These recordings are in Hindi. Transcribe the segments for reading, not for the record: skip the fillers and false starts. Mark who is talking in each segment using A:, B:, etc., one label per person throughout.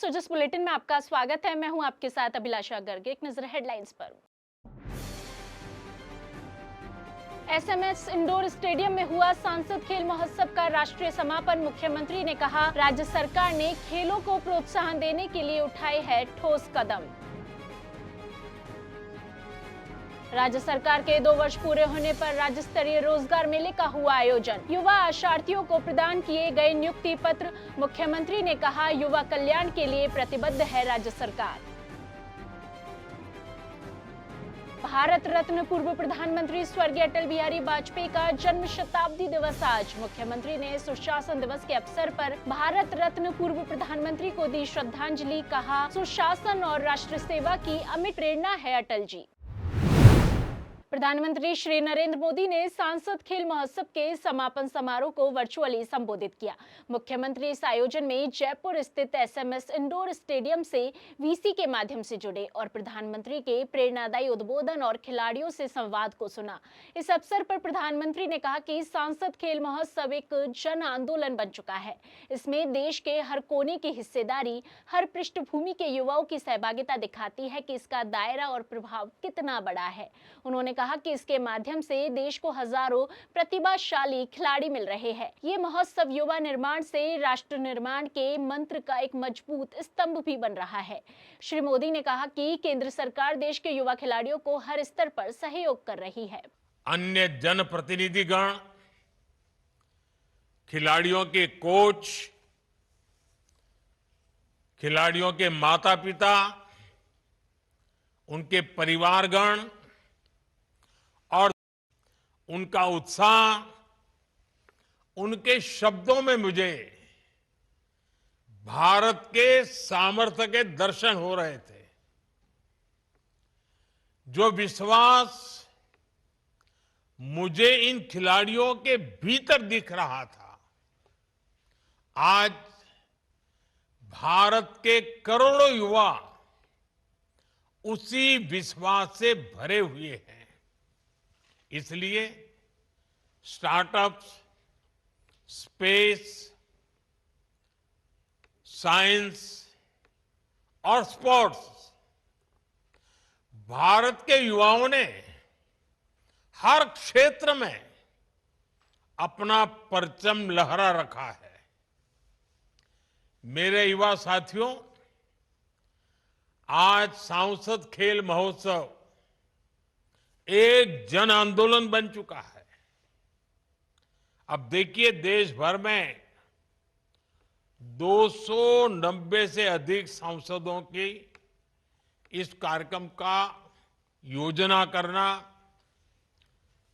A: सुजस बुलेटिन में आपका स्वागत है। मैं हूं आपके साथ अभिलाषा गर्ग। एक नजर हेडलाइंस पर। एसएमएस इंडोर स्टेडियम में हुआ सांसद खेल महोत्सव का राष्ट्रीय समापन। मुख्यमंत्री ने कहा, राज्य सरकार ने खेलों को प्रोत्साहन देने के लिए उठाए हैं ठोस कदम। राज्य सरकार के 2 वर्ष पूरे होने पर राज्य स्तरीय रोजगार मेले का हुआ आयोजन। युवा आशार्थियों को प्रदान किए गए नियुक्ति पत्र। मुख्यमंत्री ने कहा, युवा कल्याण के लिए प्रतिबद्ध है राज्य सरकार। भारत रत्न पूर्व प्रधानमंत्री स्वर्गीय अटल बिहारी वाजपेयी का जन्म शताब्दी दिवस आज। मुख्यमंत्री ने सुशासन दिवस के अवसर पर भारत रत्न पूर्व प्रधानमंत्री को दी श्रद्धांजलि। कहा, सुशासन और राष्ट्र सेवा की अमिट प्रेरणा है अटल जी। प्रधानमंत्री श्री नरेंद्र मोदी ने सांसद खेल महोत्सव के समापन समारोह को वर्चुअली संबोधित किया। मुख्यमंत्री इस आयोजन में जयपुर स्थित एसएमएस इंडोर स्टेडियम से वीसी के माध्यम से जुड़े और प्रधानमंत्री के प्रेरणादायी उद्बोधन और खिलाड़ियों से संवाद को सुना। इस अवसर पर प्रधानमंत्री ने कहा कि सांसद खेल महोत्सव एक जन आंदोलन बन चुका है। इसमें देश के हर कोने की हिस्सेदारी, हर पृष्ठभूमि के युवाओं की सहभागिता दिखाती है कि इसका दायरा और प्रभाव कितना बड़ा है। उन्होंने कहा कि इसके माध्यम से देश को हजारों प्रतिभाशाली खिलाड़ी मिल रहे हैं। ये महोत्सव युवा निर्माण से राष्ट्र निर्माण के मंत्र का एक मजबूत स्तंभ भी बन रहा है। श्री मोदी ने कहा कि केंद्र सरकार देश के युवा खिलाड़ियों को हर स्तर पर सहयोग कर रही है।
B: अन्य जनप्रतिनिधिगण, खिलाड़ियों के कोच, खिलाड़ियों के माता पिता, उनके परिवारगण और उनका उत्साह, उनके शब्दों में मुझे भारत के सामर्थ्य के दर्शन हो रहे थे। जो विश्वास मुझे इन खिलाड़ियों के भीतर दिख रहा था, आज भारत के करोड़ों युवा उसी विश्वास से भरे हुए हैं। इसलिए स्टार्टअप्स, स्पेस, साइंस और स्पोर्ट्स, भारत के युवाओं ने हर क्षेत्र में अपना परचम लहरा रखा है। मेरे युवा साथियों, आज सांसद खेल महोत्सव एक जन आंदोलन बन चुका है। अब देखिए, देश भर में 290 से अधिक सांसदों की इस कार्यक्रम का योजना करना,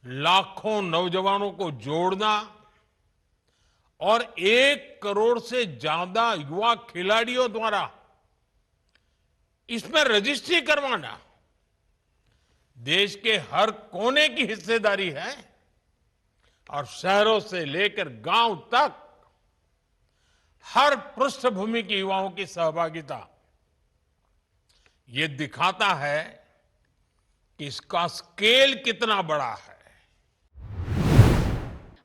B: लाखों नौजवानों को जोड़ना और 1 करोड़ से ज्यादा युवा खिलाड़ियों द्वारा इसमें रजिस्ट्री करवाना, देश के हर कोने की हिस्सेदारी है और शहरों से लेकर गांव तक हर पृष्ठभूमि के युवाओं की सहभागिता, ये दिखाता है कि इसका स्केल कितना बड़ा है।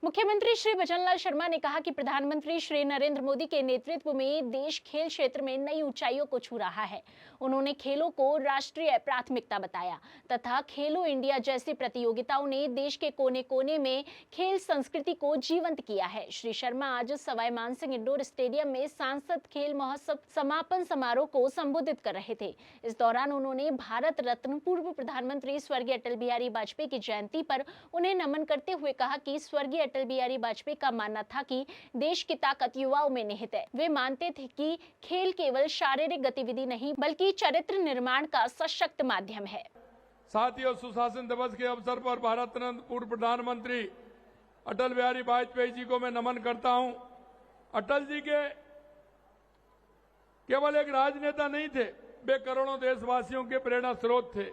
A: मुख्यमंत्री श्री भजनलाल शर्मा ने कहा कि प्रधानमंत्री श्री नरेंद्र मोदी के नेतृत्व में देश खेल क्षेत्र में नई ऊंचाइयों को छू रहा है। उन्होंने खेलों को राष्ट्रीय प्राथमिकता बताया तथा खेलो इंडिया जैसी प्रतियोगिताओं ने देश के कोने कोने में खेल संस्कृति को जीवंत किया है। श्री शर्मा आज सवाई मानसिंह इंडोर स्टेडियम में सांसद खेल महोत्सव समापन समारोह को संबोधित कर रहे थे। इस दौरान उन्होंने भारत रत्न पूर्व प्रधानमंत्री स्वर्गीय अटल बिहारी वाजपेयी की जयंती पर उन्हें नमन करते हुए कहा कि स्वर्गीय अटल बिहारी वाजपेयी का मानना था कि देश की ताकत युवाओं में निहित है। वे मानते थे कि खेल केवल शारीरिक गतिविधि नहीं बल्कि चरित्र निर्माण का सशक्त माध्यम है।
C: साथियों, सुशासन दिवस के अवसर पर भारत रत्न पूर्व प्रधानमंत्री अटल बिहारी वाजपेयी जी को मैं नमन करता हूं। अटल जी के केवल एक राजनेता नहीं थे, वे करोड़ों देशवासियों के प्रेरणा स्रोत थे।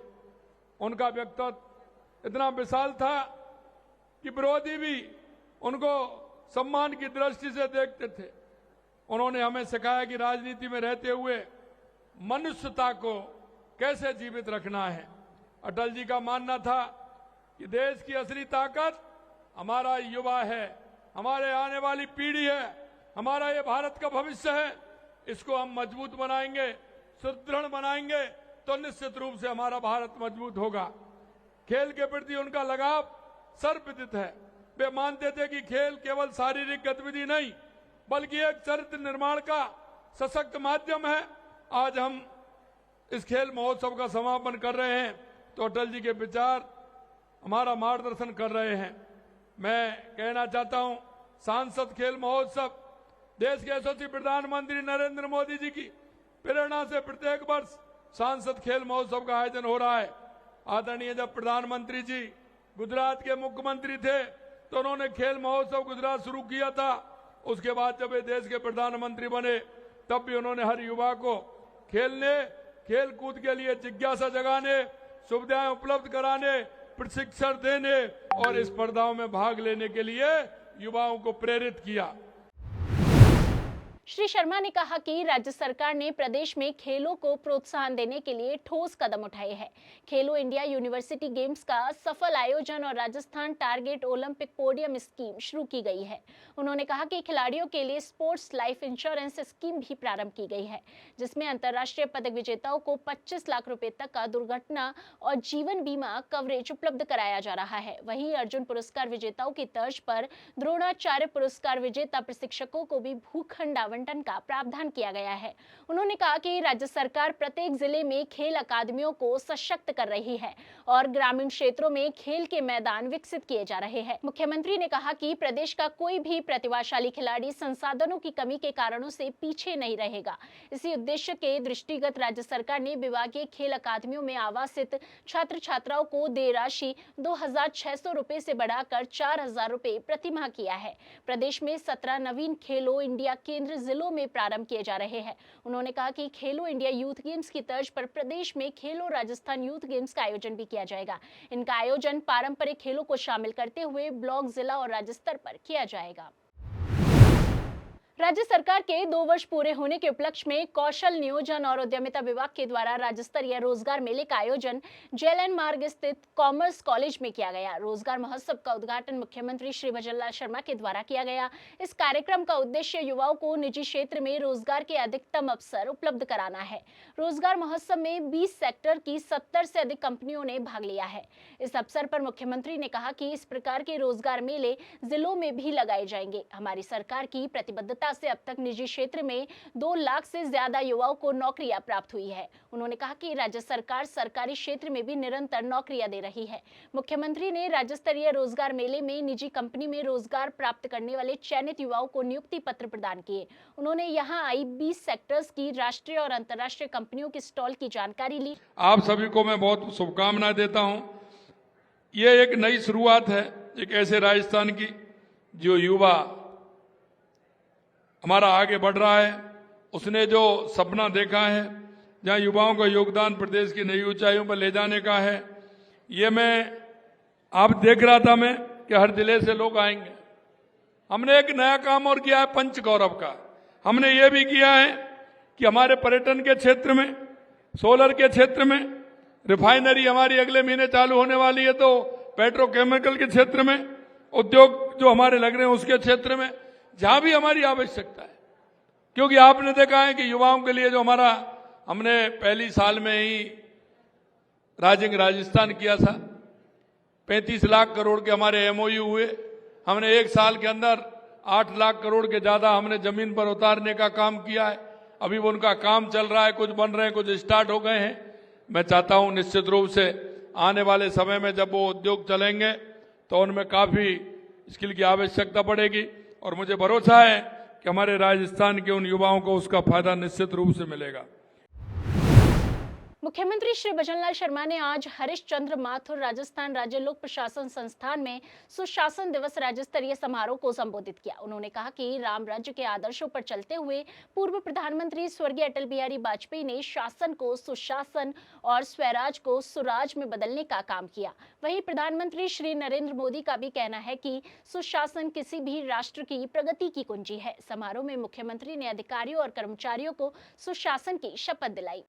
C: उनका व्यक्तित्व इतना विशाल था कि विरोधी भी उनको सम्मान की दृष्टि से देखते थे। उन्होंने हमें सिखाया कि राजनीति में रहते हुए मनुष्यता को कैसे जीवित रखना है। अटल जी का मानना था कि देश की असली ताकत हमारा युवा है, हमारे आने वाली पीढ़ी है, हमारा ये भारत का भविष्य है। इसको हम मजबूत बनाएंगे, सुदृढ़ बनाएंगे तो निश्चित रूप से हमारा भारत मजबूत होगा। खेल के प्रति उनका लगाव सर्वविदित है। वे मानते थे कि खेल केवल शारीरिक गतिविधि नहीं बल्कि एक चरित्र निर्माण का सशक्त माध्यम है। आज हम इस खेल महोत्सव का समापन कर रहे हैं तो अटल जी के विचार हमारा मार्गदर्शन कर रहे हैं। मैं कहना चाहता हूं, सांसद खेल महोत्सव देश के यशस्वी प्रधानमंत्री नरेंद्र मोदी जी की प्रेरणा से प्रत्येक वर्ष सांसद खेल महोत्सव का आयोजन हो रहा है। आदरणीय जब प्रधानमंत्री जी गुजरात के मुख्यमंत्री थे तो उन्होंने खेल महोत्सव गुजरात शुरू किया था। उसके बाद जब वे देश के प्रधानमंत्री बने तब भी उन्होंने हर युवा को खेलने, खेल कूद के लिए जिज्ञासा जगाने, सुविधाएं उपलब्ध कराने, प्रशिक्षण देने और स्पर्धाओं में भाग लेने के लिए युवाओं को प्रेरित किया।
A: श्री शर्मा ने कहा कि राज्य सरकार ने प्रदेश में खेलों को प्रोत्साहन देने के लिए ठोस कदम उठाए हैं। खेलो इंडिया यूनिवर्सिटी गेम्स का सफल आयोजन और Rajasthan target Olympic podium scheme शुरू की गई है। उन्होंने कहा कि खिलाड़ियों के लिए स्पोर्ट्स लाइफ इंश्योरेंस स्कीम भी प्रारंभ की गई है, जिसमें अंतर्राष्ट्रीय पदक विजेताओं को 25 लाख रुपए तक का दुर्घटना और जीवन बीमा कवरेज उपलब्ध कराया जा रहा है। वहीं अर्जुन पुरस्कार विजेताओं की तर्ज पर द्रोणाचार्य पुरस्कार विजेता प्रशिक्षकों को भी भूखंड आवंटन का प्रावधान किया गया है। उन्होंने कहा कि राज्य सरकार प्रत्येक जिले में खेल अकादमियों को सशक्त कर रही है और ग्रामीण क्षेत्रों में खेल के मैदान विकसित किए जा रहे हैं। मुख्यमंत्री ने कहा कि प्रदेश का कोई भी प्रतिभाशाली खिलाड़ी संसाधनों की कमी के कारणों से पीछे नहीं रहेगा। इसी उद्देश्य के दृष्टिगत राज्य सरकार ने विभागीय खेल अकादमियों में आवासित छात्र छात्राओं को देय राशि 2,600 रुपए से बढ़ाकर 4,000 रुपए प्रतिमाह किया है। प्रदेश में 17 नवीन खेलो इंडिया केंद्र जिलों में प्रारंभ किए जा रहे हैं। उन्होंने कहा कि खेलो इंडिया यूथ गेम्स की तर्ज पर प्रदेश में खेलो राजस्थान यूथ गेम्स का आयोजन भी किया जाएगा। इनका आयोजन पारंपरिक खेलों को शामिल करते हुए ब्लॉक, जिला और राज्य स्तर पर किया जाएगा। राज्य सरकार के 2 वर्ष पूरे होने के उपलक्ष्य में कौशल नियोजन और उद्यमिता विभाग के द्वारा राज्य स्तरीय रोजगार मेले का आयोजन जेएलएन मार्ग स्थित कॉमर्स कॉलेज में किया गया। रोजगार महोत्सव का उद्घाटन मुख्यमंत्री श्री भजनलाल शर्मा के द्वारा किया गया। इस कार्यक्रम का उद्देश्य युवाओं को निजी क्षेत्र में रोजगार के अधिकतम अवसर उपलब्ध कराना है। रोजगार महोत्सव में 20 सेक्टर की 70 से अधिक कंपनियों ने भाग लिया है। इस अवसर पर मुख्यमंत्री ने कहा कि इस प्रकार के रोजगार मेले जिलों में भी लगाए जाएंगे। हमारी सरकार की प्रतिबद्धता से अब तक निजी क्षेत्र में 2 लाख से ज्यादा युवाओं को नौकरियां प्राप्त हुई है। उन्होंने कहा कि राज्य सरकार सरकारी क्षेत्र में भी निरंतर नौकरियां दे रही है। मुख्यमंत्री ने राज्य स्तरीय रोजगार मेले में निजी कंपनी में रोजगार प्राप्त करने वाले चयनित युवाओं को नियुक्ति पत्र प्रदान किए। उन्होंने यहां आई 20 सेक्टर्स की राष्ट्रीय और अंतर्राष्ट्रीय कंपनियों के स्टॉल की जानकारी ली।
C: आप सभी को मैं बहुत शुभकामनाएं देता हूं। ये एक नई शुरुआत है एक ऐसे राजस्थान की जो युवा हमारा आगे बढ़ रहा है। उसने जो सपना देखा है, जहां युवाओं का योगदान प्रदेश की नई ऊंचाइयों पर ले जाने का है, ये मैं आप देख रहा था मैं कि हर जिले से लोग आएंगे। हमने एक नया काम और किया है पंच गौरव का। हमने ये भी किया है कि हमारे पर्यटन के क्षेत्र में, सोलर के क्षेत्र में, रिफाइनरी हमारी अगले महीने चालू होने वाली है, तो पेट्रोकेमिकल के क्षेत्र में, उद्योग जो हमारे लग रहे हैं उसके क्षेत्र में, जहां भी हमारी आवश्यकता है। क्योंकि आपने देखा है कि युवाओं के लिए जो हमने पहली साल में ही राजिंग राजस्थान किया था, 35 लाख करोड़ के हमारे एमओयू हुए। हमने एक साल के अंदर 8 लाख करोड़ के ज्यादा हमने जमीन पर उतारने का काम किया है। अभी वो उनका काम चल रहा है, कुछ बन रहे हैं, कुछ स्टार्ट हो गए हैं। मैं चाहता हूं निश्चित रूप से आने वाले समय में जब वो उद्योग चलेंगे तो उनमें काफी स्किल की आवश्यकता पड़ेगी और मुझे भरोसा है कि हमारे राजस्थान के उन युवाओं को उसका फायदा निश्चित रूप से मिलेगा।
A: मुख्यमंत्री श्री भजनलाल शर्मा ने आज हरिश्चंद्र माथुर राजस्थान राज्य लोक प्रशासन संस्थान में सुशासन दिवस राज्य स्तरीय समारोह को संबोधित किया। उन्होंने कहा कि राम राज्य के आदर्शों पर चलते हुए पूर्व प्रधानमंत्री स्वर्गीय अटल बिहारी वाजपेयी ने शासन को सुशासन और स्वराज को सुराज में बदलने का काम किया। वहीं प्रधानमंत्री श्री नरेंद्र मोदी का भी कहना है कि सुशासन किसी भी राष्ट्र की प्रगति की कुंजी है। समारोह में मुख्यमंत्री ने अधिकारियों और कर्मचारियों को सुशासन की शपथ दिलाई।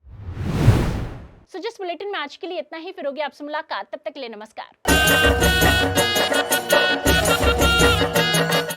A: जिस बुलेटिन में आज के लिए इतना ही, फिर होगी आपसे मुलाकात। तब तक के लिए नमस्कार।